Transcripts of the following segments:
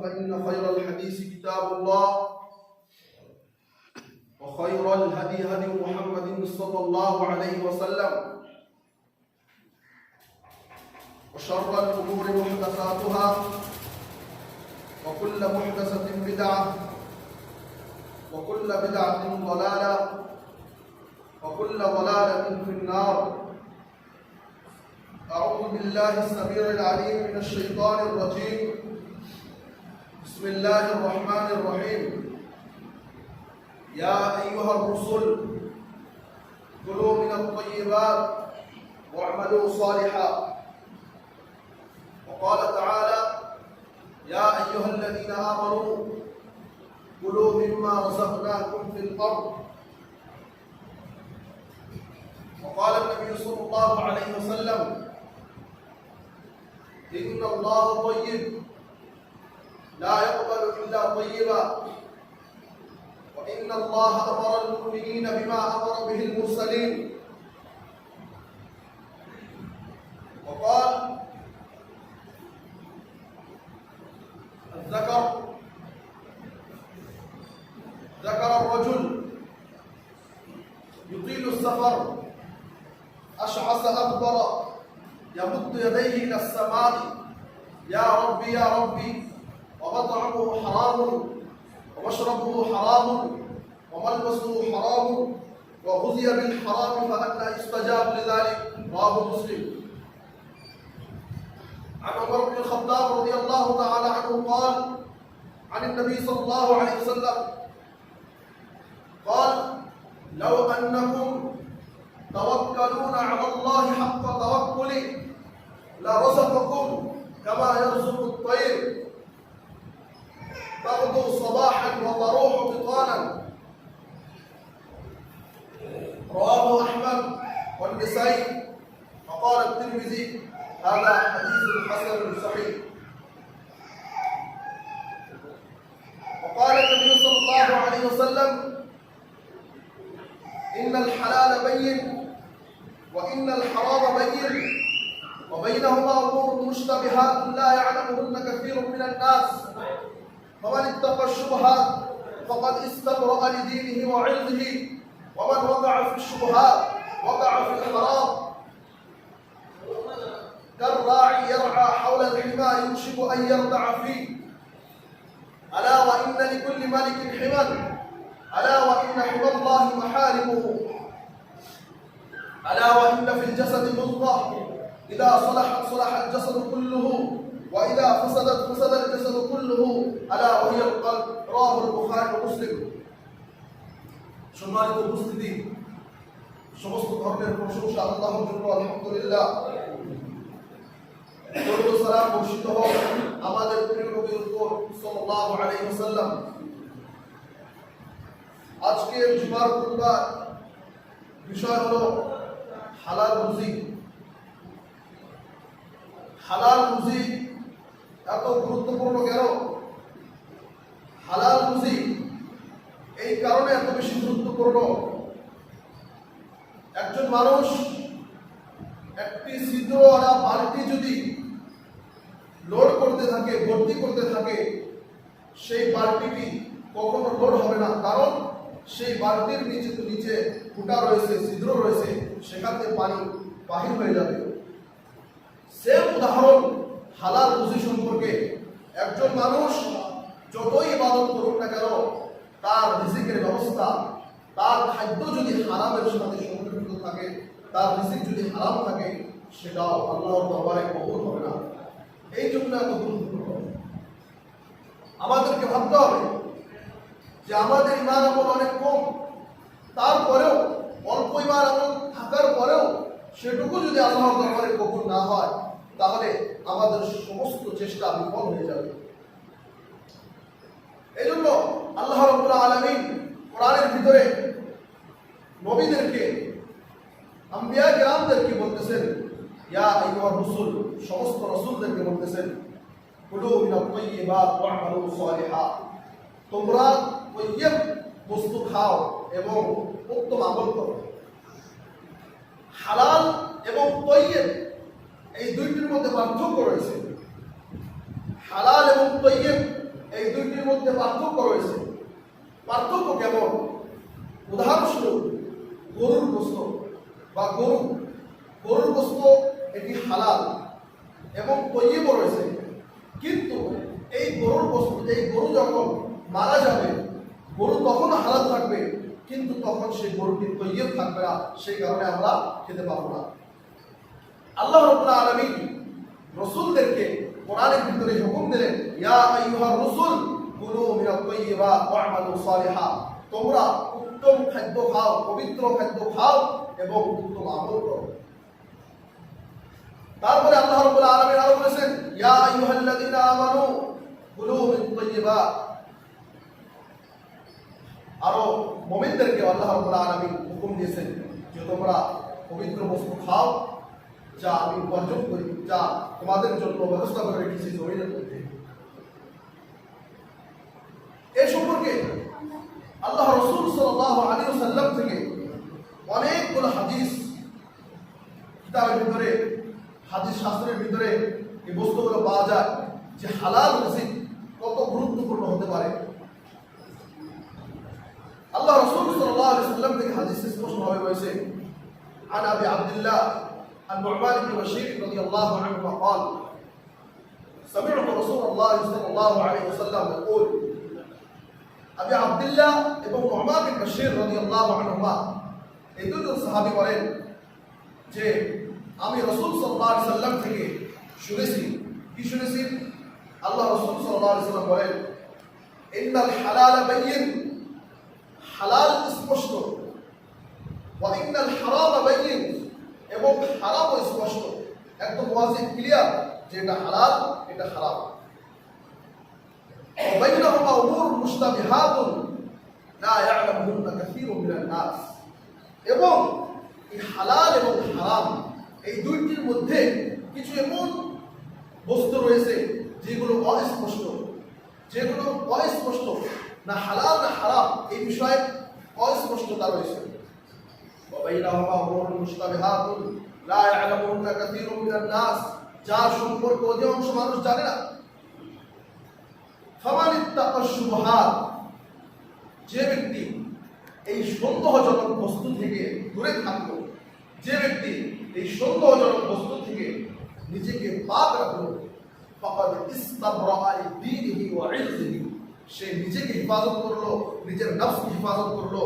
فإن خير الحديث كتاب الله وخير الهدي هدي محمد صلى الله عليه وسلم وشر الأمور محدثاتها وكل محدثة بدعة وكل بدعة ضلالة وكل ضلالة في النار. أعوذ بالله السميع العليم من الشيطان الرجيم. بسم الله الرحمن الرحيم. يا أيها الرسل كلوا من الطيبات واعملوا صالحا. وقال تعالى: يا أيها الذين آمنوا كلوا مما رزقناكم في الأرض. وقال النبي صلى الله عليه وسلم: إن الله طيب لا يقبل إلا طيبا، وإن الله أمر المؤمنين بما أمر به المرسلين. وقال: ذكر الرجل يطيل السفر أشعث أغبر يمد يديه إلى السماء: يا ربي يا ربي، ومطعمه حرام ومشربه حرام وملبسه حرام وغذي بالحرام فأنى يستجاب لذلك. رواه مسلم. عن عمر بن الخطاب رضي الله تعالى عنه قال عن النبي صلى الله عليه وسلم قال: لو أنكم توكلون على الله حق توكله لرزقكم كما يرزق الطير تغدو صباحا وتروح بطانا. رواه أحمد والنسائي. وقال الترمذي: هذا حديث حسن صحيح. وقال النبي صلى الله عليه وسلم: إن الحلال بين وإن الحرام بين وبينهما أمور مشتبهات لا يعلمهن كثير من الناس، فمن اتقى الشبهات فقد استبرأ لدينه وعرضه، ومن وقع في الشبهات وقع في الحرام. كالراعي يرعى حول الحمى يوشك أن يرتع فيه. ألا وإن لكل ملك حمى، ألا وإن حمى الله محارمه. ألا وإن في الجسد مضغة إذا صلحت صلح الجسد كله وإذا فسدت فسد الجسد كله ألا وهي القلب. رواه البخاري ومسلم. সম্মানিত উপস্থিতি, সমস্ত ধর্মের প্রশংসা আল্লাহর জন্য। আলহামদুলিল্লাহ। দরুদ ও সালাম বর্ষিত হোক আমাদের প্রিয় নবীর উপর সাল্লাল্লাহু আলাইহি ওয়াসাল্লাম। আজকের জুমার খুতবার বিষয় হলো হালাল রুজি। হালাল রুজি এত গুরুত্বপূর্ণ কেন? হালাল রুজি এই কারণে এত বেশি গুরুত্বপূর্ণ, একজন মানুষ একটি ছিদ্রওয়ালা বালতি যদি লোড করতে থাকে, ভর্তি করতে থাকে, সেই বালতিটি কখনো লোড হবে না, কারণ সেই বালতির নিচে ফুটা রয়েছে, ছিদ্র রয়েছে, সেখান থেকে পানি বাহির হয়ে যাবে। সেম উদাহরণ হালাল রুজি সম্পর্কে। একজন মানুষ যতই ইবাদত করুক না কেন, তার রিজিকের ব্যবস্থা, তার খাদ্য যদি হারামের সাথে সম্পৃক্ত থাকে, তার রিজিক যদি হারাম থাকে, সেটাও আল্লাহর দরবারে কবুল হবে না। এই জন্য এত গুরুত্বপূর্ণ। আমাদেরকে ভাবতে হবে যে আমাদের ইমান আমল অনেক কম, তারপরেও অল্প ইমান আমল থাকার পরেও সেটুকু যদি আল্লাহর দরবারে কবুল না হয়, তাহলে আমাদের সমস্ত চেষ্টা বিফল হয়ে যাবে। এই জন্য আল্লাহ রাব্বুল আলামিন কোরআনের ভিতরে নবীদেরকে, আম্বিয়া কিরামদেরকে বলতেছেন, ইয়া আইয়ুহার রাসূল, সমস্ত রাসূলদেরকে বলতেছেন, কুলু মিনাত তাইয়্যিবাত ওয়া'মালু সালিহা, তোমরা তাইয়্যিব বস্তু খাও এবং উত্তম আমল করো। হালাল এবং তাইয়্যিব এই দুইটির মধ্যে পার্থক্য রয়েছে। হালাল এবং তাইয়্যিব দুটির মধ্যে পার্থক্য রয়েছে। পার্থক্য কেমন? উদাহরণস্বরূপ গরুর গোশত বা গরুর গোশত এটি হালাল এবং তৈয়ব রয়েছে, কিন্তু এই গরুর গোশত, এই গরু যখন মারা যাবে গরু তখন হালাল থাকবে, কিন্তু তখন সেই গরুটি তৈয়ব থাকবে না, সেই কারণে আমরা খেতে পারবো না। আল্লাহ রাব্বুল আলামিন রাসূলদেরকে কোরআনের ভিতরে হুকুম দিলেন, ইয়া আইয়ুহার রাসূল কুলু মিনাত তাইয়্যিবাত ওয়া'মালু সালিহা, তোমরা উত্তম খাদ্য খাও, পবিত্র খাদ্য খাও এবং উত্তম আমল করো। তারপরে আল্লাহ রাব্বুল আলামিন আরো বলেছেন, ইয়া আইয়ুহাল্লাযীনা আমানু কুলু মিনাত তাইয়্যিবাত, আরো মুমিনদেরকে আল্লাহ রাব্বুল আলামিন হুকুম দিয়েছেন যে তোমরা পবিত্র বস্তু খাও যা আমি বর্জন করি, যা তোমাদের জন্য ব্যবস্থা করে রেখেছি জমিনের মধ্যে। এই সম্পর্কে আল্লাহ রাসূল সাল্লাল্লাহু আলাইহি ওয়াসাল্লাম থেকে অনেকগুলো হাদিস কিতাবের ভিতরে, হাদিস শাস্ত্রের ভিতরে এই বস্তুগুলো পাওয়া যায় যে হালাল রিজিক কত গুরুত্বপূর্ণ হতে পারে। আল্লাহ রাসূল সাল্লাল্লাহু আলাইহি ওয়াসাল্লাম থেকে হাদিস স্পষ্টভাবে রয়েছে, عن ابي عبد الله النعمان بن بشير رضي الله عنه قال سمعت رسول الله صلى الله عليه وسلم يقول, আবি আব্দুল্লাহ এবং নুমান বিন বশীর রাদিয়াল্লাহু আনহুমা এই দুজন সাহাবী বলেন যে আমি রাসূল সাল্লাল্লাহু আলাইহি ওয়াসাল্লাম থেকে শুনেছি। কি শুনেছি? আল্লাহ রাসূল সাল্লাল্লাহু আলাইহি ওয়াসাল্লাম বলেন, ইন্নাল হালাল বাইয়িন, হালাল স্পষ্ট, ওয়া ইন্নাল হারাম বাইয়িন, এবং হারাম স্পষ্ট, একদম ওয়াজিব ক্লিয়ার যে এটা হালাল এটা হারাম। ওয়া বাইনাহুমা উমুর মুশতাবিহাতুন লা ইয়ালামুহুন্না কাসীরুম মিনান নাস, এবং এই হালাল এবং হারাম এই দুইটির মধ্যে কিছু এমন বস্তু রয়েছে যেগুলো অস্পষ্ট, যেগুলো অস্পষ্ট, না হালাল না হারাম এই বিষয়ে অস্পষ্টতা রয়েছে। وبينهما أمور مشتبهات لا يعلمهن كثير من الناس, যার সম্পর্কে অধিকাংশ মানুষ জানে না। ফামান ইত্তাকা শুবহাত, যে ব্যক্তি এই সন্দেহজনক বস্তু থেকে দূরে থাকলো, যে ব্যক্তি এই সন্দেহজনক বস্তু থেকে নিজেকে পাক রাখলো, ফাকাদ ইস্তাবরাআ লিদীনিহি ওয়া ইরদিহি, সে নিজেকে হেফাজত করলো, নিজের নফসকে হেফাজত করলো,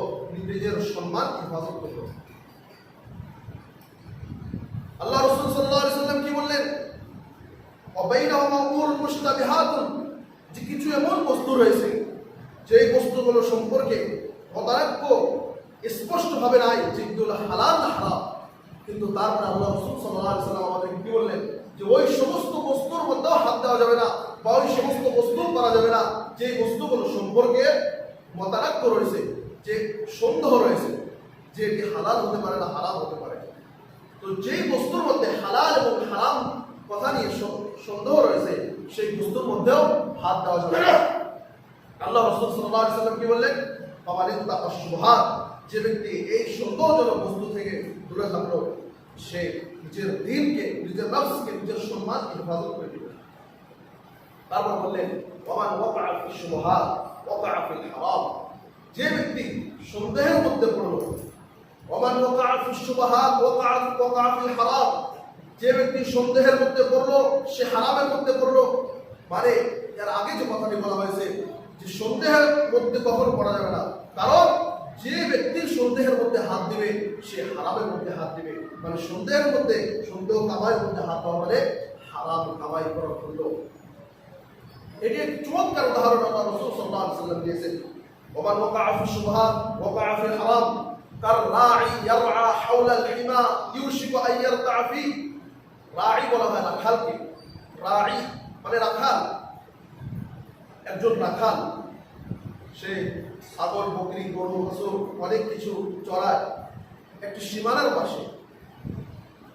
নিজের সম্মানকে হেফাজত করলো। আল্লাহ রাসূল সাল্লাল্লাহু আলাইহি ওয়াসাল্লাম কি বললেন? ওয়াবাইনাহুমা উমুরুন মুশতাবিহাতুন, যে কিছু এমন বস্তু রয়েছে যে বস্তুগুলো সম্পর্কে মতানৈক্য স্পষ্টভাবে নাই যেগুলো হালাল না হারাম, কিন্তু তারপরে আল্লাহ রাসূল সাল্লাল্লাহু আলাইহি ওয়াসাল্লাম আমাদেরকে কি বললেন যে ওই সমস্ত বস্তুর মধ্যেও হাত দেওয়া যাবে না বা ওই সমস্ত বস্তু করা যাবে না যে বস্তুগুলো সম্পর্কে মতানৈক্য রয়েছে, যে সন্দেহ রয়েছে যে এটি হালাল হতে পারে না হারাম হতে পারে। তো যেই বস্তুর মধ্যে হালাল এবং হারাম কথা নিয়ে সন্দেহ রয়েছে সেই বস্তুর মধ্যেও হাত দেওয়া যাবে না। আল্লাহ রাসূল সাল্লাল্লাহু আলাইহি ওয়াসাল্লাম কি বললেন? ফামান ইত্তাকা শুবহাত, যে ব্যক্তি এই সন্দেহজনক বস্তু থেকে দূরে থাকলো সে নিজের দ্বীনকে, নিজের নফসকে, নিজের সম্মানকে হেফাজত করে দিবে। তারপর বললেন, ওয়ামান ওয়াকা'a ফি শুবহাত ওয়াকা'a ফিল হারাম, যে ব্যক্তি সন্দেহের মধ্যে পড়লো, ওয়ামান ওয়াকা'a ফি শুবহাত ওয়াকা'a ফিল হারাম, যে ব্যক্তি সন্দেহের মধ্যে পড়লো সে হারামের মধ্যে পড়লো। মানে এর আগে যে কথাটি বলা হয়েছে যে সন্দেহের মধ্যে কখনো পড়া যাবে না, কারণ যে ব্যক্তি সন্দেহের মধ্যে হাত দিবে সে হারামের মধ্যে হাত দিবে। মানে সন্দেহের মধ্যে, সন্দেহ কামাইয়ের মধ্যে হাত দেওয়া মানে হারাম কামাই করা হলো। এটি একটি চমৎকার উদাহরণ আল্লাহ রাসূল সাল্লাল্লাহু আলাইহি ওয়াসাল্লাম দিয়েছেন। ওমান ওয়াকা'a ফি শুবহাত ওয়াকা'a ফিল হারাম কাররাঈ ইয়ারআ হাওলা আল-হিমা ইউশিকু আন ইয়ারতা'a ফি। রাঈ বলা হয় রাখালকে, রাঈ মানে রাখাল, একজন রাখাল, সে ছাগল, বকরি, গরু, হাঁস অনেক কিছু চড়ায় একটি সীমানার পাশে।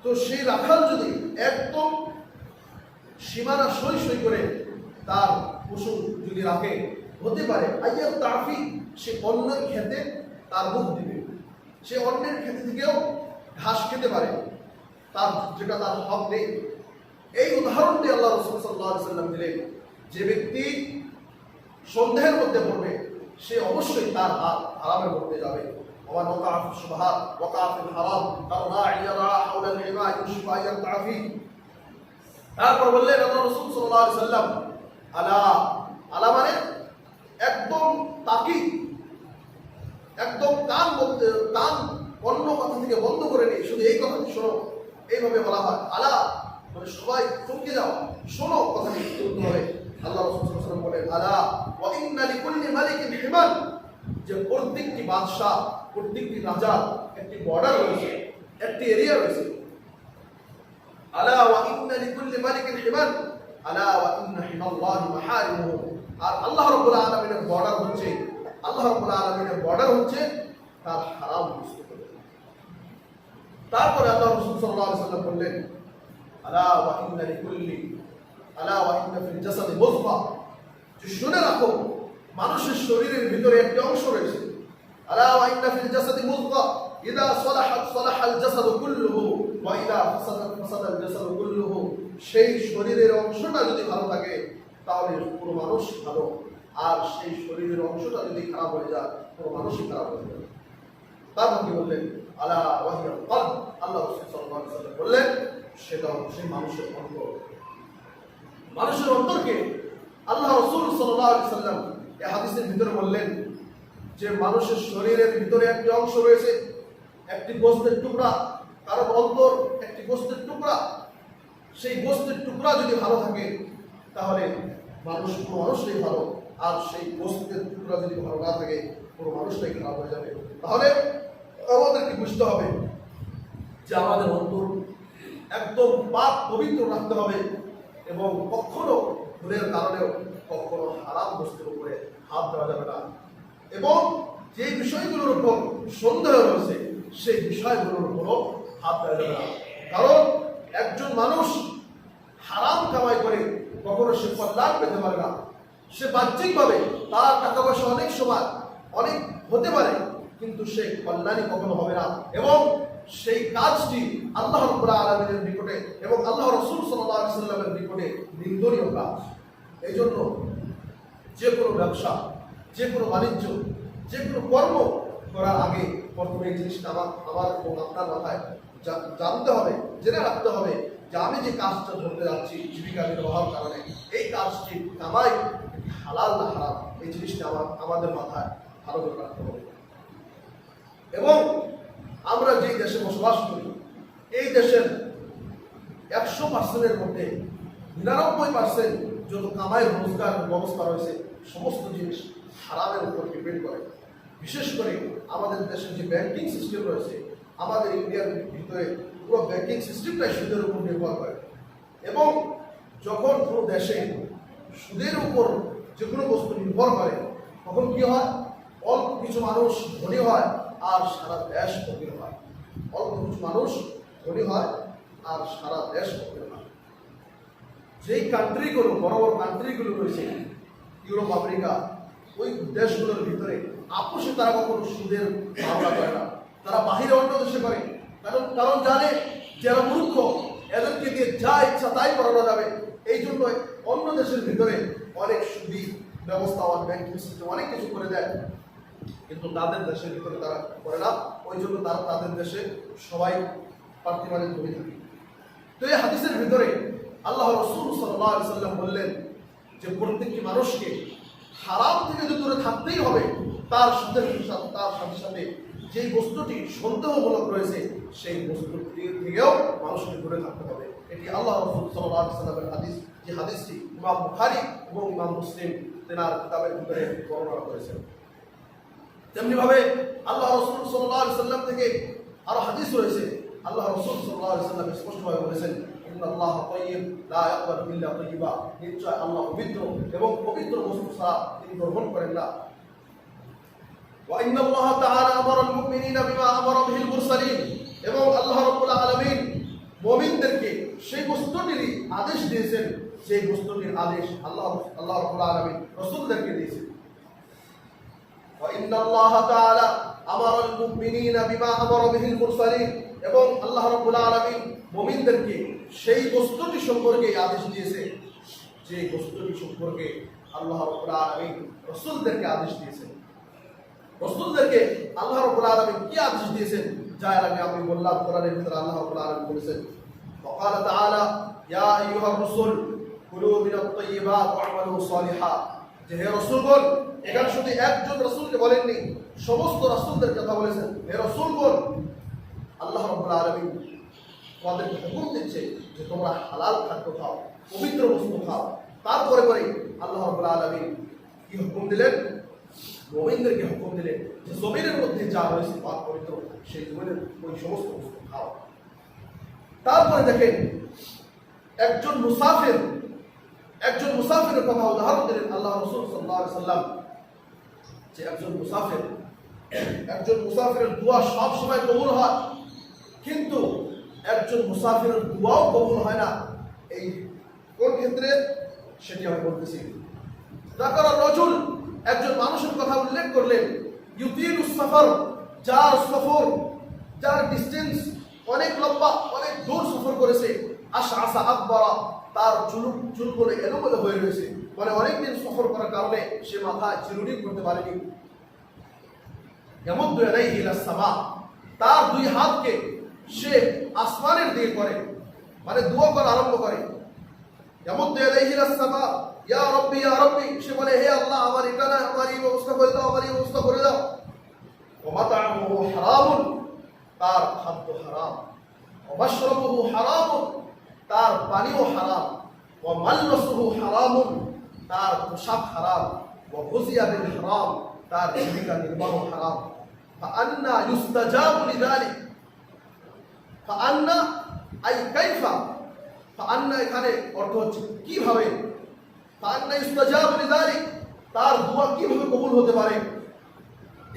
তো সেই রাখাল যদি একদম সীমানা সই সই করে তার পশু যদি রাখে, হতে পারে আইয়ার তাফি, সে অন্যের খেতে তার মুখ দিবে, সে অন্যের খেতে থেকেও ঘাস খেতে পারে, তার যেটা তার হক নেই। এই উদাহরণটি আল্লাহ রাসূল সাল্লাল্লাহু আলাইহি ওয়াসাল্লাম দিলেন, যে ব্যক্তি সন্দেহের মধ্যে পড়বে, সে অবশ্যই তার হাত হারামের মধ্যে যাবে। ومن وقع في الشبهات وقع في الحرام كالراعي يرعى حول الحمى يوشك ان يرتع فيه। তারপর বললেন আল্লাহ রাসূল সাল্লাল্লাহু আলাইহি সাল্লাম, আলা, আলা মানে একদম তাকিদ, একদম কান অন্য কথা থেকে বন্ধ করে নেই, শুধু এই কথাটি শোনো, এইভাবে বলা হয়। আলা মানে সবাই চমকে যাও, শোনো কথাটি শুনতে হবে। আল্লাহ রাসূল সাল্লাল্লাহু আলাইহি সাল্লাম বলেন, আলা ওয়া ইন্না লিকুল্লি মালিকিন হিমান, যে প্রত্যেকটি বাদশাহ, প্রত্যেকটি রাজার একটি বর্ডার রয়েছে, একটি এরিয়া রয়েছে। আলা ওয়া ইন্না লিকুল্লি মালিকিন হিমান আলা ওয়া ইন্না হিমাল্লাহি মাহারিমুহু। আর আল্লাহ রাব্বুল আলামিনের বর্ডার হচ্ছে, আল্লাহ রাব্বুল আলামিনের বর্ডার হচ্ছে তার হারাম বস্তুগুলো। তারপরে আল্লাহ রাসূল সাল্লাল্লাহু আলাইহি সাল্লাম বললেন, আলা ওয়া ইন্না লিকুল্লি, আলা ওয়া ইন্না ফিল জাসাদি মুযগা, যে শুনে রাখো মানুষের শরীরের ভিতরে একটি অংশ রয়েছে। আলা ওয়া ইন্না ফিল জাসাদি মুযগা ইযা সালাহাত সালাহাল জাসাদু কুল্লুহু ওয়া ইযা ফাসাদাত ফাসাদাল জাসাদু কুল্লুহু। সেই শরীরের অংশটা যদি ভালো থাকে তাহলে পুরো মানুষ ভালো, আর সেই শরীরের অংশটা যদি খারাপ হয়ে যায় পুরো মানুষই খারাপ হয়ে যাবে। তারপর কি বললেন, আলা ওয়া হিয়াল কলব, আল্লাহ রাসূল সাল্লাল্লাহু আলাইহি ওয়াসাল্লাম বললেন সেটা হচ্ছে মানুষের অন্তর। মানুষের অন্তরকে আল্লাহ রাসূল সাল্লাল্লাহু আলাইহি ওয়াসাল্লাম এই হাদিসের ভিতরে বললেন যে মানুষের শরীরের ভিতরে একটি অংশ রয়েছে, একটি গোশতের টুকরা, কারণ অন্তর একটি গোশতের টুকরা। সেই গোশতের টুকরা যদি ভালো থাকে তাহলে পুরো মানুষটাই ভালো, আর সেই গোশতের টুকরা যদি ভালো না থাকে পুরো মানুষটাই খারাপ হয়ে যাবে। তাহলে আমাদেরকে বুঝতে হবে যে আমাদের অন্তর একদম পাক পবিত্র রাখতে হবে, এবং কখনো ভুলের কারণেও কখনো হারাম বস্তুর উপরে হাত দেওয়া যাবে না, এবং যে বিষয়গুলোর উপর সন্দেহ রয়েছে সেই বিষয়গুলোর উপরও হাত দেওয়া যাবে না। কারণ একজন মানুষ হারাম কামাই করে কখনো সে কল্যাণ পেতে পারে না। সে বাহ্যিকভাবে তার টাকা পয়সা অনেক সময় অনেক হতে পারে, কিন্তু সে কল্যাণী কখনো হবে না, এবং সেই কাজটি আল্লাহ রাব্বুল আলামিনের নিকটে এবং আল্লাহ রাসূল সাল্লাল্লাহু আলাইহি ওয়াসাল্লামের নিকটে নিন্দনীয় কাজ। এই জন্য যে কোনো ব্যবসা, যে কোনো বাণিজ্য, যে কোনো কর্ম করার আগে প্রথমে এই জিনিসটা আমার এবং আপনার মাথায় জানতে হবে, জেনে রাখতে হবে যে আমি যে কাজটা ধরতে যাচ্ছি জীবিকা নির্বাহের কারণে, এই কাজটি কামাই হালাল না হারাম, এই জিনিসটা আমাদের মাথায় ভালো করে রাখতে হবে। এবং আমরা যেই দেশে বসবাস করি, এই দেশের 100%-এর মধ্যে 99% যত কামাই রোজগার ব্যবস্থা রয়েছে সমস্ত জিনিস হারামের উপর ডিপেন্ড করে। বিশেষ করে আমাদের দেশের যে ব্যাংকিং সিস্টেম রয়েছে, আমাদের ইন্ডিয়ার ভিতরে পুরো ব্যাংকিং সিস্টেমটাই সুদের উপর নির্ভর করে, এবং যখন কোনো দেশে সুদের উপর যে কোনো বস্তু নির্ভর করে তখন কি হয়, অল্প কিছু মানুষ ধনী হয় আর সারা দেশ ফকির হয়। অল্প কিছু মানুষ ধনী হয় আর সারা দেশ ফকির হয়। যেই কান্ট্রিগুলো, বড় বড় কান্ট্রিগুলো রয়েছে ইউরোপ, আমেরিকা, ওই দেশগুলোর ভিতরে আপোষে তারা কখনো সুদের মামলা করে না, তারা বাহিরে অন্য দেশে করে। কারণ জানে যারা মূর্খ, এদেরকে দিয়ে যা ইচ্ছা তাই করানো যাবে। এই জন্য অন্য দেশের ভিতরে অনেক সুদী ব্যবস্থা, ব্যাংকিং সিস্টেম অনেক কিছু করে দেয়, কিন্তু তাদের দেশের ভিতরে তারা করে না। ওই জন্য তারা তাদের দেশে সবাই পার্থিবানিক ধনী থাকে। তো এই হাদিসের ভিতরে আল্লাহ রাসূল সাল্লাল্লাহু আলাইহি ওয়াসাল্লাম বললেন যে প্রত্যেকটি মানুষকে হারাম থেকে যে দূরে থাকতেই হবে, তার সাথে সাথে যেই বস্তুটি সন্দেহমূলক রয়েছে সেই বস্তুটি থেকেও মানুষকে দূরে থাকতে হবে। এটি আল্লাহ রাসূল সাল্লাল্লাহু আলাইহি ওয়াসাল্লামের হাদিস, যে হাদিসটি ইমাম বুখারী এবং ইমাম মুসলিম তেনার কিতাবের ভিতরে বর্ণনা করেছেন। তেমনি ভাবে আল্লাহ রাসূল সাল্লাল্লাহু আলাইহি ওয়াসাল্লাম থেকে আরো হাদিস রয়েছে। আল্লাহ রাসূল সাল্লাল্লাহু আলাইহি ওয়াসাল্লাম স্পষ্টভাবে বলেছেন, ইন্নাল্লাহা তাইয়্যিব লা ইয়াকবালু ইল্লা তাইয়্যিবা, নিশ্চয় আল্লাহ পবিত্র এবং পবিত্র বস্তু ছাড়া তিনি গ্রহণ করেন না। ওয়া ইন্নাল্লাহা তাআলা আমারাল মুমিনিনা বিমা আমারা বিহিল মুরসালিন, এবং আল্লাহ রাব্বুল আলামিন মুমিনদেরকে সেই বস্তুটিরই আদেশ দিয়েছেন যে বস্তুটির আদেশ আল্লাহ রাব্বুল আলামিন রাসূলদেরকে দিয়েছেন। ওয়া ইন্নাল্লাহা তাআলা আমারাল মুমিনিনা বিমা আমারা বিহিল মুরসালিন, এবং আল্লাহ রাব্বুল আলামিন মুমিনদেরকে সেই বস্তুটি সম্পর্কে আদেশ দিয়েছে যে বস্তুটি সম্পর্কে আল্লাহ রাব্বুল আলামিন রাসূলদেরকে আদেশ দিয়েছেন। রাসূলদেরকে আল্লাহ রাব্বুল আলামিন কি আদেশ দিয়েছেন? যার আগে আমি বললাম কোরআনের ভিতরে আল্লাহ রাব্বুল আলামিন বলেছেন, وقال تعالى يا ايها الرسل كلوا من الطيبات واعملوا صالحا। যে হে রাসূলগণ, এখানে শুধু একজন রাসূলকে বলেননি, সমস্ত রাসূলদের কথা বলেছেন। হে রাসূলগণ, আল্লাহ রাব্বুল আলামিন তোমাদেরকে হুকুম দিচ্ছে যে তোমরা হালাল খাদ্য খাও, পবিত্র বস্তু খাও। তারপরে আল্লাহ রাব্বুল আলামিন কি হুকুম দিলেন? মুমিনদেরকে হুকুম দিলেন যে জমিনের মধ্যে যা রয়েছে পাক পবিত্র, সেই জমিনের ওই সমস্ত বস্তু খাও। তারপরে দেখেন একজন মুসাফিরের কথা উদাহরণ দিলেন আল্লাহ রাসূল সাল্লাল্লাহু আলাইহি সাল্লাম, যে একজন মুসাফিরের দোয়া সব সময় কবুল হয়, কিন্তু একজন মুসাফিরের দোয়াও কবুল হয় না। এই কোন ক্ষেত্রে সেটি আমি বলতেছি। যাকার রাজুল, একজন মানুষের কথা উল্লেখ করলেন, ইউতিলুস সাফার, যার ডিস্টেন্স অনেক লম্বা, অনেক দূর সফর করেছে, আশআসা আকবরা, তার চুলগুলো এলোমেলো হয়ে রয়েছে, মানে অনেকদিন সফর করার কারণে সে মাথায় চিরুনি করতে পারেনি। ইয়ামুদ্দু ইয়াদাইহি ইলাস সামা, তার দুই হাতকে সে আসমানের দিকে করে, মানে দোয়া করা আরম্ভ করে। ইয়ামুদ্দু ইয়াদাইহি ইলাস সামা, ইয়া রাব্বি ইয়া রাব্বি, সে বলে হে আল্লাহ, আমার এটা না, আমার এই ব্যবস্থা করে দাও, আমার এই ব্যবস্থা করে দাও। ওয়া মাতআমুহু হারামুন, তার খাদ্য হারাম। ওয়া মাশরাবুহু হারামুন, তার পানিও হারাম। ওয়া মালবাসুহু হারামুন, তার পোশাক হারাম। ওয়া গুযিয়া বিল হারাম, তার জীবিকা নির্বাহ হারাম। ফাআন্না ইউস্তাজাবু লিযালিক, ফাআন্না আই কাইফা, ফাআন্না এখানে অর্থ হচ্ছে কিভাবে, ফাআন্না ইউস্তাজাবু লিযালিক, তার দোয়া কিভাবে কবুল হতে পারে।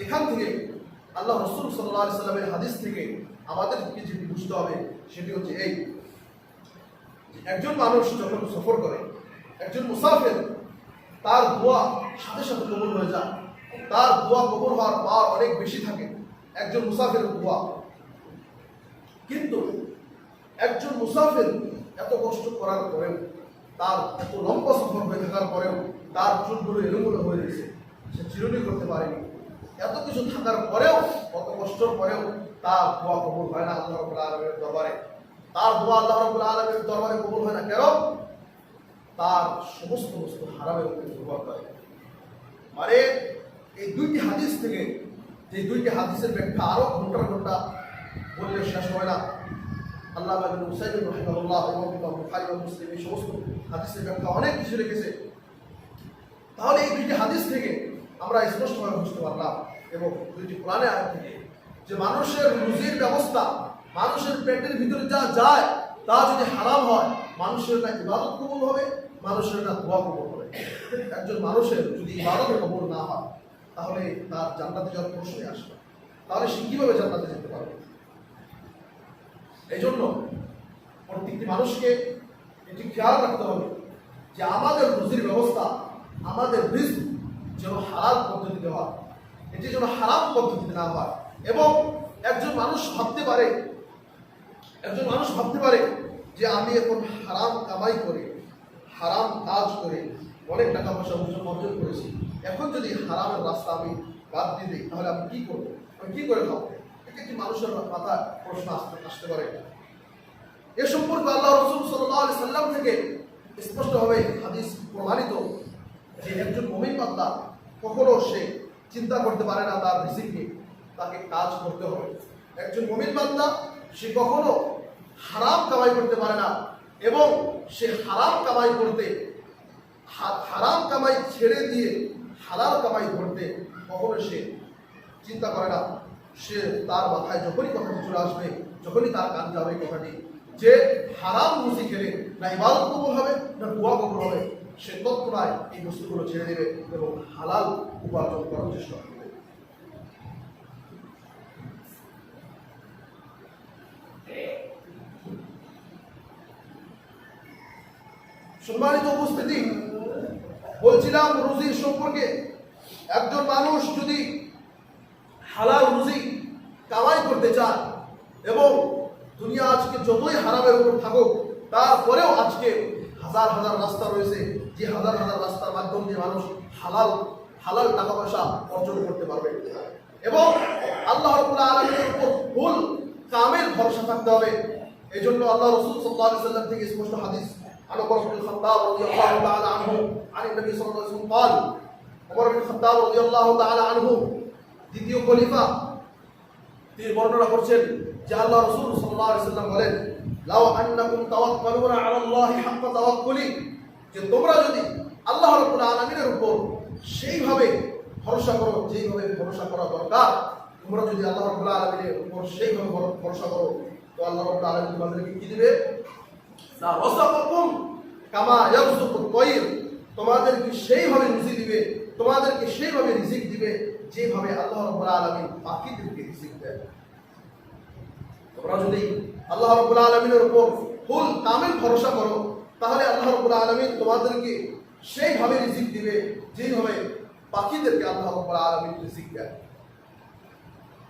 এখান থেকে আল্লাহ রাসূল সাল্লাল্লাহু আলাইহি সাল্লামের হাদিস থেকে আমাদেরকে যেটি বুঝতে হবে সেটি হচ্ছে এই, একজন মানুষ যখন সফর করে, একজন মুসাফির, তার দোয়া সাথে সাথে কবুল হয়ে যায়, তার দোয়া কবুল হওয়ার পাওয়ার অনেক বেশি থাকে একজন মুসাফিরের দোয়া। কিন্তু একজন মুসাফির এত কষ্ট করার পরেও, তার এত লম্বা সফর হয়ে থাকার পরেও তার চুলগুলো এলোমেলো হয়ে গেছে, সে চিরুনি করতে পারেনি। এত কিছু থাকার পরেও, কত কষ্টের পরেও তার দোয়া কবুল হয় না আল্লাহ রাব্বুল আলামিনের দরবারে। তার দোয়া আল্লাহ রাব্বুল আলামিনের দরবারে কবুল হয় না কেন? তার সমস্ত বস্তু হারামের উপরে নির্ভর করে। মানে এই দুইটি হাদিস থেকে, যে দুইটি হাদিসের ব্যাখ্যা আরো ঘন্টা বললে শেষ হয় না। আল্লামা ইবনে উসাইমিন রাহিমাহুল্লাহ এবং বুখারী ও মুসলিম এই সমস্ত হাদিসের ব্যাখ্যা অনেক কিছু লিখেছে। তাহলে এই দুইটি হাদিস থেকে আমরা স্পষ্টভাবে বুঝতে পারলাম, এবং দুইটি কোরআনের আয়াত থেকে, যে মানুষের রুজির ব্যবস্থা, মানুষের পেটের ভিতরে যা যায় তা যদি হারাম হয়, মানুষের না ইবাদত কবুল হবে, মানুষের না দোয়া কবুল হবে। একজন মানুষের যদি ইবাদত কবুল না হয়, তাহলে তার জান্নাতে যাওয়ার প্রশ্নই আসবে। তাহলে সে কিভাবে জান্নাতে যেতে পারবে? এই জন্য প্রত্যেকটি মানুষকে এটি খেয়াল রাখতে হবে যে আমাদের রুজির ব্যবস্থা, আমাদের রিজক যেন হালাল পদ্ধতিতে হয়, এটি যেন হারাম পদ্ধতিতে না হয়। এবং একজন মানুষ ভাবতে পারে যে আমি এখন হারাম কামাই করে, হারাম কাজ করে অনেক টাকা পয়সা অর্জন করেছি, এখন যদি হারামের রাস্তা আমি বাদ দিয়ে দিই, তাহলে আমি কি করবো, আমি কি করে খাবো? এটা কি মানুষের মাথায় প্রশ্ন আসতে পারে? এ সম্পর্কে আল্লাহ রাসূল সাল্লাল্লাহু আলাইহি সাল্লাম থেকে স্পষ্টভাবে হাদিস প্রমাণিত যে একজন মুমিন বান্দা কখনো সে চিন্তা করতে পারে না তার রিজিক নিয়ে, তাকে কাজ করতে হবে। একজন মুমিন বান্দা সে কখনো হারাম কামাই করতে পারে না, এবং সে হারাম কামাই ছেড়ে দিয়ে হালাল কামাই করতে কখনো সে চিন্তা করে না। সে তার মাথায় যখনই কথাটি চলে আসবে, যখনই তার কান যাবে কথাটি যে হারাম রুজি খেলে না ইবাদত কবুল হবে না দোয়া কবুল হবে, সে তৎক্ষণাৎ এই বস্তুগুলো ছেড়ে দেবে এবং হালাল উপার্জন করার চেষ্টা করবে। সম্মানিত উপস্থিতি, বলছিলাম রুজির সম্পর্কে। একজন মানুষ যদি হালাল রুজি কামাই করতে চায়, এবং দুনিয়া আজকে যতই হারামের উপর থাকুক, তারপরেও আজকে হাজার হাজার রাস্তা রয়েছে, যে হাজার হাজার রাস্তার মাধ্যম দিয়ে মানুষ হালাল হালাল টাকা পয়সা অর্জন করতে পারবে। এবং আল্লাহ রাব্বুল আলামিনের উপর ফুল কামেল ভরসা থাকতে হবে। এই জন্য আল্লাহ রাসূল সাল্লাল্লাহু আলাইহি ওয়াসাল্লাম থেকে স্পষ্ট হাদিস, আন ওমর ইবনে খাত্তাব রাদিয়াল্লাহু তাআলা আনহু আন নবী সাল্লাল্লাহু আলাইহি ওয়াসাল্লাম قال, ওমর ইবনে খাত্তাব রাদিয়াল্লাহু তাআলা আনহু দ্বিতীয় খলিফা, তিনি বর্ণনা করছেন যে আল্লাহ রাসূল সাল্লাল্লাহু আলাইহি ওয়াসাল্লাম বলেন, লাউ আন্নাকুম তাওয়াক্কালুনা আলা আল্লাহি হাক্কা তাওয়াক্কুলি, যে তোমরা যদি আল্লাহ রাব্বুল আলামিনের উপর সেইভাবে ভরসা করো যেইভাবে ভরসা করা দরকার, তোমরা যদি আল্লাহ রাব্বুল আলামিনের উপর সেইভাবে ভরসা করো, তো আল্লাহ রাব্বুল আলামিন তোমাদেরকে কি দিবে? লা রাযাকাকুম কামা ইয়ারযুকুত তায়র, তোমাদেরকে সেইভাবে রুজি দিবে, তোমাদেরকে সেইভাবে রিজিক দিবে যেভাবে আল্লাহ রাব্বুল আলামিন পাখিদেরকে রিজিক দেয়। তোমরা যদি আল্লাহ রাব্বুল আলামিনের উপর ফুল কামেল ভরসা করো, তাহলে আল্লাহ রাব্বুল আলামিন তোমাদেরকে সেইভাবে রিজিক দিবে যেভাবে পাখিদেরকে আল্লাহ রাব্বুল আলামিন রিজিক দেয়।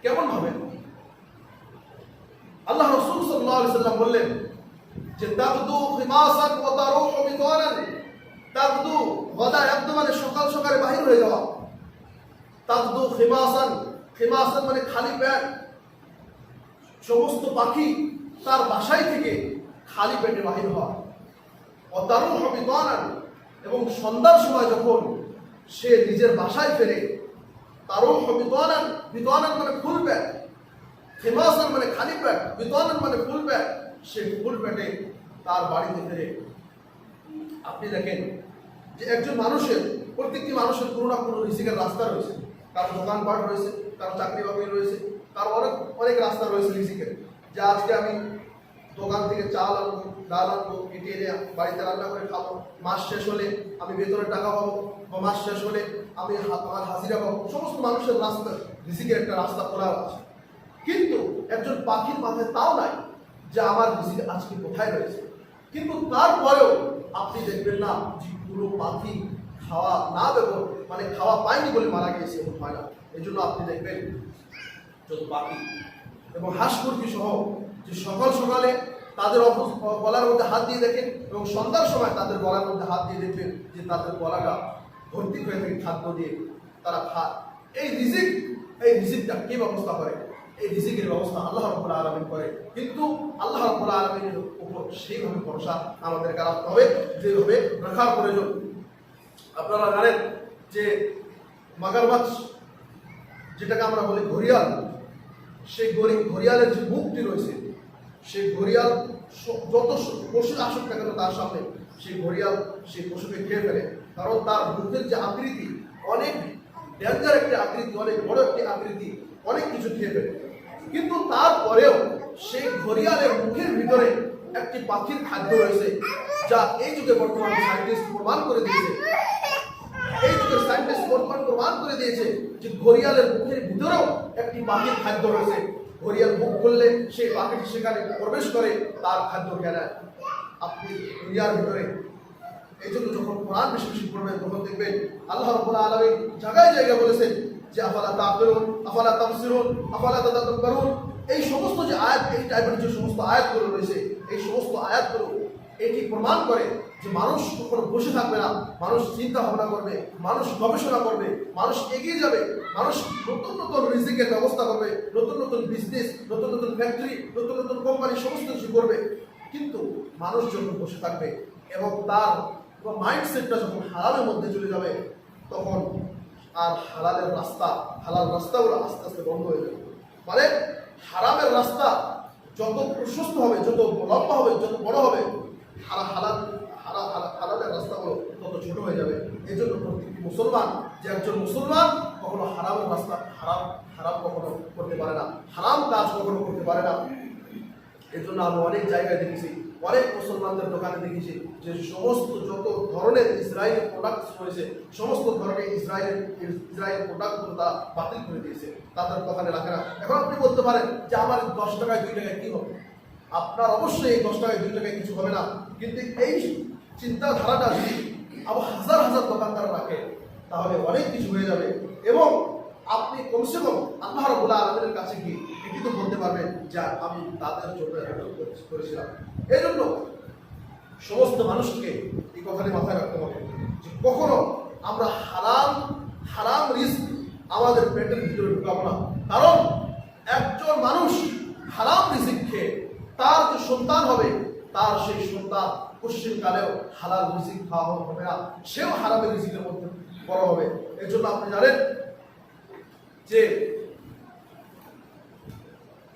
কেমন ভাবে? আল্লাহ রাসূল সাল্লাল্লাহু আলাইহি ওয়াসাল্লাম বললেন যে তাগদু খিমাসান ওয়া তারুহু বিতানান, তাগদু গদা একদম মানে সকাল সকালে বাহির হয়ে যাওয়া, তাগদু খিমাসান, খিমাসান মানে খালি পেট। সমস্ত পাখি তার বাসায় থেকে খালি পেটে বাহির হওয়া, ওয়া তারুহু বিতানান, এবং সন্ধ্যার সময় যখন সে নিজের বাসায় ফেরে, তারুহু বিতানান, বিতানান মানে ফুল পেট, খিমাসান মানে খালি পেট, বিতানান মানে ফুল পেট, সে ফুল পেটে তার বাড়িতে ফেরে। আপনি দেখেন যে একজন মানুষের, প্রত্যেকটি মানুষের কোনো না কোনো রিজিকের রাস্তা রয়েছে। কারো দোকানপাট রয়েছে, কারো চাকরি বাকরি রয়েছে, কারো অনেক অনেক রাস্তা রয়েছে রিজিকের। যে আজকে আমি দোকান থেকে চাল আনবো, ডাল আনবো, কেটে এনে বাড়িতে রান্না করে খাবো, মাস শেষ হলে আমি বেতনের টাকা পাবো, বা মাস শেষ হলে আমি আমার হাজিরা পাবো। সমস্ত মানুষের রাস্তা, রিজিকের একটা রাস্তা খোলা আছে। কিন্তু একজন পাখির মাথায় তাও নাই যে আমার রিজিক আজকে কোথায় রয়েছে। কিন্তু তারপরেও আপনি দেখবেন না যে পুরো পাখি খাওয়া না বের মানে খাওয়া পায়নি বলে মারা গিয়েছে, এমন হয় না। এই জন্য আপনি দেখবেন যত পাখি এবং হাঁস মুরগি সহ যে সকাল সকালে তাদের গলার মধ্যে হাত দিয়ে দেখেন, এবং সন্ধ্যার সময় তাদের গলার মধ্যে হাত দিয়ে দেখবেন যে তাদের গলাটা ভর্তি হয়ে থাকে খাদ্য দিয়ে, তারা খায়। এই রিজিকটা কে ব্যবস্থা করে? এই রিজিকের ব্যবস্থা আল্লাহ রাব্বুল আলামিন করে। কিন্তু আল্লাহ রাব্বুল আলামিনের উপর সেইভাবে ভরসা আমাদেরকে রাখতে হবে যেভাবে রাখার প্রয়োজন। আপনারা জানেন যে মাগরমাছ, যেটাকে আমরা বলি ঘড়িয়াল, সেই ঘড়িয়ালের যে মুখটি রয়েছে, সেই ঘড়িয়াল যত পশু আসুক না কেন তার সামনে, সেই ঘড়িয়াল সেই পশুকে খেয়ে ফেলে। কারণ তার মুখের যে আকৃতি অনেক ডেঞ্জার একটি আকৃতি, অনেক বড় একটি আকৃতি, অনেক কিছু খেয়ে ফেলে। কিন্তু তারপরেও সেই ঘড়িয়ালের মুখের ভিতরে একটি পাখির খাদ্য রয়েছে, যা এই যুগে বর্তমানে সায়েন্টিস্ট প্রমাণ করে দিয়েছে। এই যুগে সায়েন্টিস্ট প্রমাণ করে দিয়েছে যে ঘড়িয়ালের মুখের ভিতরেও একটি পাখির খাদ্য রয়েছে। ঘড়িয়াল মুখ খুললে সেই পাখিটি সেখানে প্রবেশ করে তার খাদ্য খেয়ে নেয় আপনি দুনিয়ার ভিতরে। এই জন্য যখন কোরআন বেশি বেশি পড়বেন তখন দেখবেন আল্লাহ রাব্বুল আলামিন জায়গায় জায়গায় বলেছেন যে আফালা তা'কিলুন, আফালা তাবসিরুন, আফালা তাতাদাব্বারুন। এই সমস্ত যে আয়াত, এই টাইপের যে সমস্ত আয়াতগুলো রয়েছে, এই সমস্ত আয়াতগুলো এটি প্রমাণ করে যে মানুষ কখনো বসে থাকবে না, মানুষ চিন্তা ভাবনা করবে, মানুষ গবেষণা করবে, মানুষ এগিয়ে যাবে, মানুষ নতুন নতুন রিজিকের ব্যবস্থা করবে, নতুন নতুন বিজনেস, নতুন নতুন ফ্যাক্টরি, নতুন নতুন কোম্পানি সমস্ত কিছু করবে। কিন্তু মানুষ যখন বসে থাকবে এবং তার মাইন্ডসেটটা যখন হারামের মধ্যে চলে যাবে, তখন আর হালাল রাস্তাগুলো আস্তে আস্তে বন্ধ হয়ে যাবে। মানে হারামের রাস্তা যত প্রশস্ত হবে, যত লম্বা হবে, যত বড় হবে, হালালের রাস্তাগুলো তত ছোট হয়ে যাবে। এই জন্য প্রত্যেকটি মুসলমান, যে একজন মুসলমান কখনো হারামের রাস্তা হারাম কখনো করতে পারে না, হারাম কাজ কখনো করতে পারে না। এই জন্য আমি অনেক জায়গায় দেখেছি, অনেক মুসলমানদের দোকানে দেখেছি যে সমস্ত যত ধরনের ইসরায়েলি প্রোডাক্টস রয়েছে, সমস্ত ধরনের ইসরায়েল প্রোডাক্টগুলো তারা বাতিল করে দিয়েছে, তাদের দোকানে রাখে না। এখন আপনি বলতে পারেন যে আমার 10 টাকায় 2 টাকায় কী হবে? আপনার অবশ্যই এই 10 টাকায় 2 টাকায় কিছু হবে না। কিন্তু এই চিন্তাধারাটা যদি আবার হাজার হাজার দোকানদার রাখে, তাহলে অনেক কিছু হয়ে যাবে। এবং আপনি কমসে কম আল্লাহ রাব্বুল আলামিনের কাছে গিয়ে এটি তো বলতে পারবেন যে আমি তাদের জন্য করেছিলাম। এই জন্য সমস্ত মানুষকে এই কথাটি মাথায় রাখতে হবে যে কখনো আমরা হারাম রিস্ক আমাদের পেটের ভিতরে ঢুকাবো না। কারণ একজন মানুষ হারাম রিজিক খেয়ে তার যে সন্তান হবে, তার সেই সন্তান পশ্চিমকালেও হালাল রিজিক খাওয়া হবে না, সেও হারামের রিজিকের মধ্যে বড় হবে। এই জন্য আপনি জানেন যে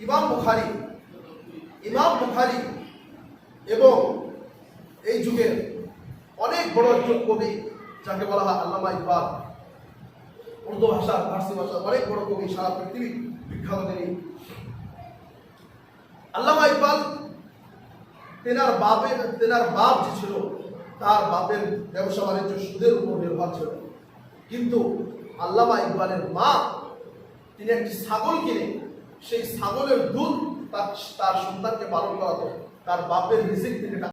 ইমাম বুখারী এবং এই যুগের অনেক বড় একজন কবি, যাকে বলা হয় আল্লামা ইকবাল, উর্দু ভাষা, ফার্সি ভাষা অনেক বড় কবি, সারা পৃথিবী বিখ্যাত তিনি। আল্লামা ইকবাল তেনার বাপ যে ছিল, তার বাপের ব্যবসা বাণিজ্য সুদের উপর নির্ভর ছিল। কিন্তু আল্লামা ইকবালের মা, তিনি একটি ছাগল কিনে সেই ছাগলের দুধ তার সন্তানকে পালন করাতো, তার বাপের রিজিক থেকে